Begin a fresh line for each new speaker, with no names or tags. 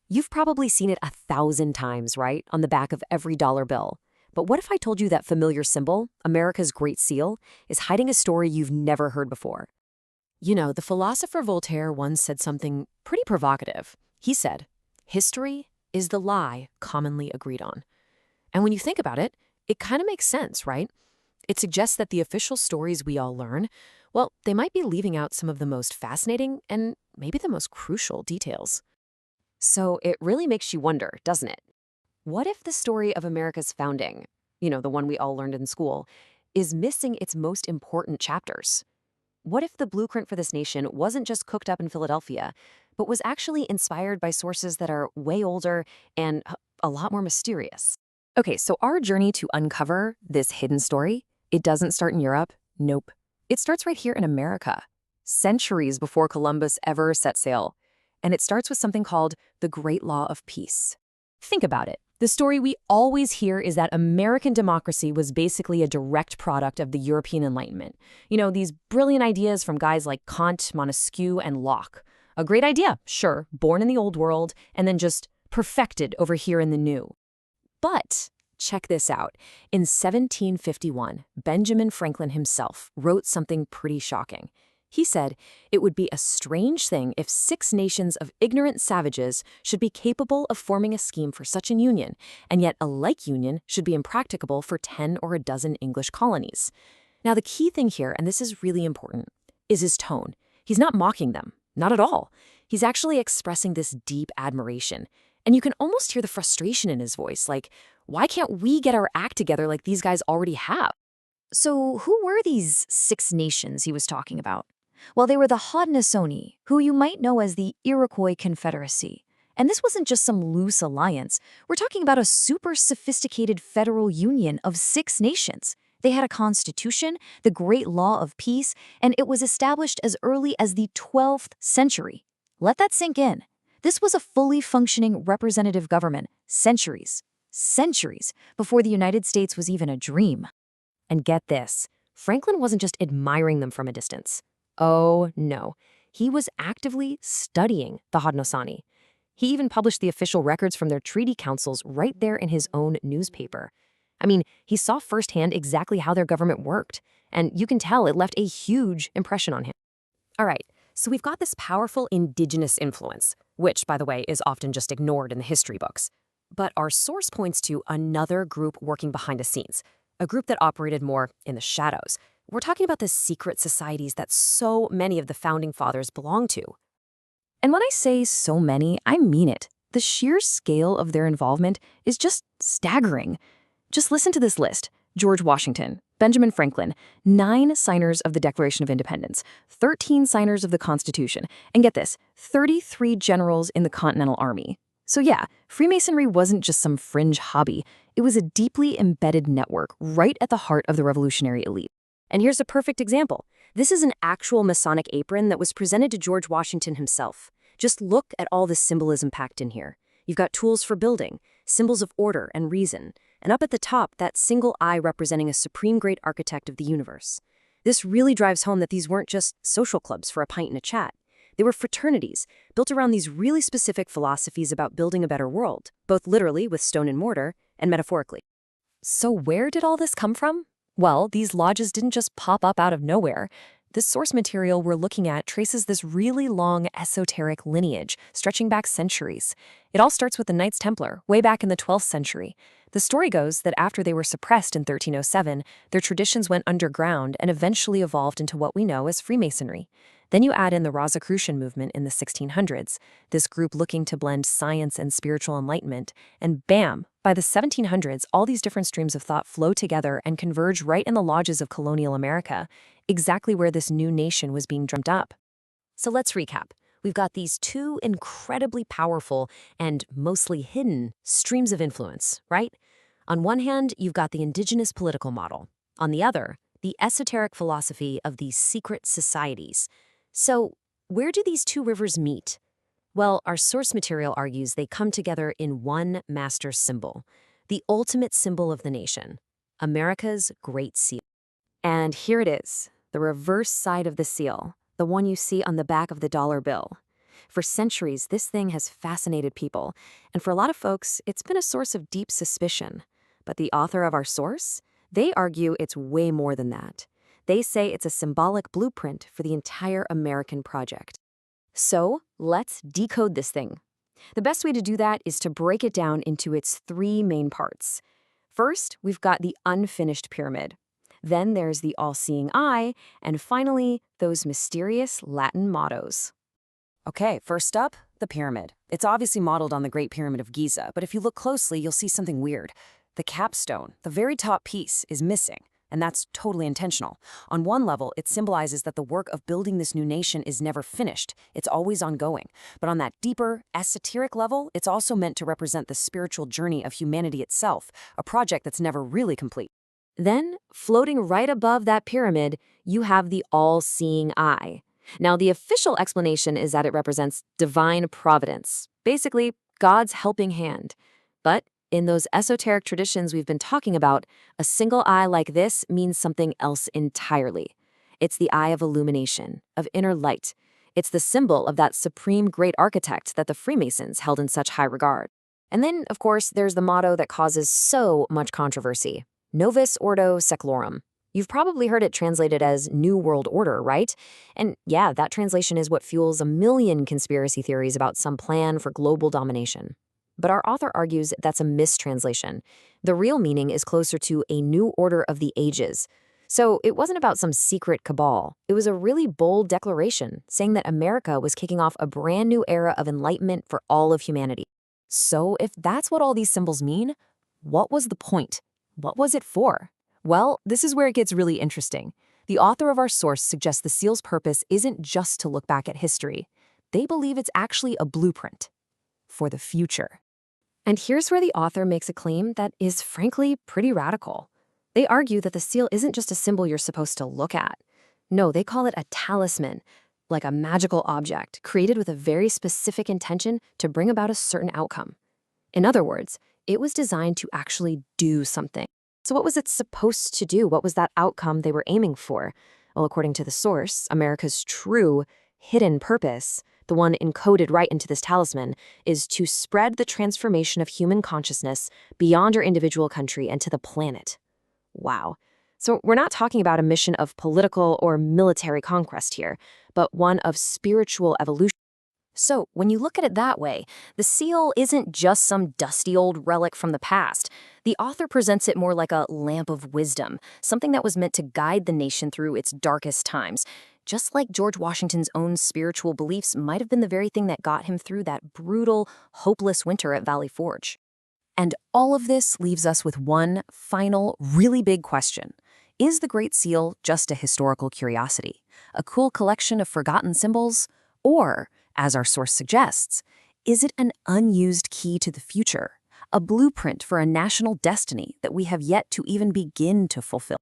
You've probably seen it 1,000 times, right, on the back of every dollar bill. But what if I told you that familiar symbol, America's Great Seal, is hiding a story you've never heard before? The philosopher Voltaire once said something pretty provocative. He said, "History is the lie commonly agreed on." And when you think about it, it kind of makes sense, right? It suggests that the official stories we all learn, well, they might be leaving out some of the most fascinating and maybe the most crucial details. So it really makes you wonder, doesn't it? What if the story of America's founding, the one we all learned in school, is missing its most important chapters? What if the blueprint for this nation wasn't just cooked up in Philadelphia, but was actually inspired by sources that are way older and a lot more mysterious? Okay, so our journey to uncover this hidden story, it doesn't start in Europe. Nope. It starts right here in America, centuries before Columbus ever set sail. And it starts with something called the Great Law of Peace. Think about it. The story we always hear is that American democracy was basically a direct product of the European Enlightenment. These brilliant ideas from guys like Kant, Montesquieu, and Locke. A great idea, sure, born in the old world, and then just perfected over here in the new. But check this out. In 1751, Benjamin Franklin himself wrote something pretty shocking. He said, "It would be a strange thing if 6 nations of ignorant savages should be capable of forming a scheme for such an union, and yet a like union should be impracticable for 10 or a dozen English colonies." Now, the key thing here, and this is really important, is his tone. He's not mocking them, not at all. He's actually expressing this deep admiration. And you can almost hear the frustration in his voice, like, why can't we get our act together like these guys already have?
So who were these 6 nations he was talking about? Well, they were the Haudenosaunee, who you might know as the Iroquois Confederacy. And this wasn't just some loose alliance. We're talking about a super sophisticated federal union of 6 nations. They had a constitution, the Great Law of Peace, and it was established as early as the 12th century. Let that sink in. This was a fully functioning representative government centuries before the United States was even a dream.
And get this, Franklin wasn't just admiring them from a distance. Oh, no. He was actively studying the Haudenosaunee. He even published the official records from their treaty councils right there in his own newspaper. I mean, he saw firsthand exactly how their government worked, and you can tell it left a huge impression on him. All right, so we've got this powerful indigenous influence, which, by the way, is often just ignored in the history books. But our source points to another group working behind the scenes, a group that operated more in the shadows. We're talking about the secret societies that so many of the founding fathers belonged to. And when I say so many, I mean it. The sheer scale of their involvement is just staggering. Just listen to this list. George Washington, Benjamin Franklin, 9 signers of the Declaration of Independence, 13 signers of the Constitution, and get this, 33 generals in the Continental Army. So yeah, Freemasonry wasn't just some fringe hobby. It was a deeply embedded network right at the heart of the revolutionary elite. And here's a perfect example. This is an actual Masonic apron that was presented to George Washington himself. Just look at all the symbolism packed in here. You've got tools for building, symbols of order and reason, and up at the top, that single eye representing a supreme great architect of the universe. This really drives home that these weren't just social clubs for a pint and a chat. They were fraternities, built around these really specific philosophies about building a better world, both literally with stone and mortar, and metaphorically. So where did all this come from? Well, these lodges didn't just pop up out of nowhere. The source material we're looking at traces this really long esoteric lineage, stretching back centuries. It all starts with the Knights Templar, way back in the 12th century. The story goes that after they were suppressed in 1307, their traditions went underground and eventually evolved into what we know as Freemasonry. Then you add in the Rosicrucian movement in the 1600s, this group looking to blend science and spiritual enlightenment, and bam, by the 1700s, all these different streams of thought flow together and converge right in the lodges of colonial America, exactly where this new nation was being drummed up. So let's recap. We've got these 2 incredibly powerful and mostly hidden streams of influence, right? On one hand, you've got the indigenous political model. On the other, the esoteric philosophy of these secret societies. So where do these 2 rivers meet? Well, our source material argues they come together in one master symbol, the ultimate symbol of the nation, America's Great Seal. And here it is, the reverse side of the seal, the one you see on the back of the dollar bill. For centuries, this thing has fascinated people, and for a lot of folks, it's been a source of deep suspicion. But the author of our source? They argue it's way more than that. They say it's a symbolic blueprint for the entire American project. So, let's decode this thing. The best way to do that is to break it down into its three main parts. First, we've got the unfinished pyramid. Then there's the all-seeing eye, and finally, those mysterious Latin mottos.
Okay, first up, the pyramid. It's obviously modeled on the Great Pyramid of Giza, but if you look closely, you'll see something weird. The capstone, the very top piece, is missing, and that's totally intentional. On one level, it symbolizes that the work of building this new nation is never finished. It's always ongoing. But on that deeper, esoteric level, it's also meant to represent the spiritual journey of humanity itself, a project that's never really complete.
Then, floating right above that pyramid, you have the all-seeing eye. Now, the official explanation is that it represents divine providence, basically God's helping hand. But in those esoteric traditions we've been talking about, a single eye like this means something else entirely. It's the eye of illumination, of inner light. It's the symbol of that supreme great architect that the Freemasons held in such high regard. And then, of course, there's the motto that causes so much controversy: Novus Ordo Seclorum. You've probably heard it translated as New World Order, right? And yeah, that translation is what fuels a million conspiracy theories about some plan for global domination. But our author argues that's a mistranslation. The real meaning is closer to a new order of the ages. So it wasn't about some secret cabal. It was a really bold declaration saying that America was kicking off a brand new era of enlightenment for all of humanity. So if that's what all these symbols mean, what was the point? What was it for? Well, this is where it gets really interesting. The author of our source suggests the seal's purpose isn't just to look back at history. They believe it's actually a blueprint for the future. And here's where the author makes a claim that is frankly pretty radical. They argue that the seal isn't just a symbol you're supposed to look at. No, they call it a talisman, like a magical object created with a very specific intention to bring about a certain outcome. In other words, it was designed to actually do something. So what was it supposed to do? What was that outcome they were aiming for? Well, according to the source, America's true, hidden purpose, the one encoded right into this talisman, is to spread the transformation of human consciousness beyond our individual country and to the planet. Wow. So we're not talking about a mission of political or military conquest here, but one of spiritual evolution. So when you look at it that way, the seal isn't just some dusty old relic from the past. The author presents it more like a lamp of wisdom, something that was meant to guide the nation through its darkest times, just like George Washington's own spiritual beliefs might have been the very thing that got him through that brutal, hopeless winter at Valley Forge. And all of this leaves us with one final, really big question. Is the Great Seal just a historical curiosity, a cool collection of forgotten symbols, or, as our source suggests, is it an unused key to the future, a blueprint for a national destiny that we have yet to even begin to fulfill?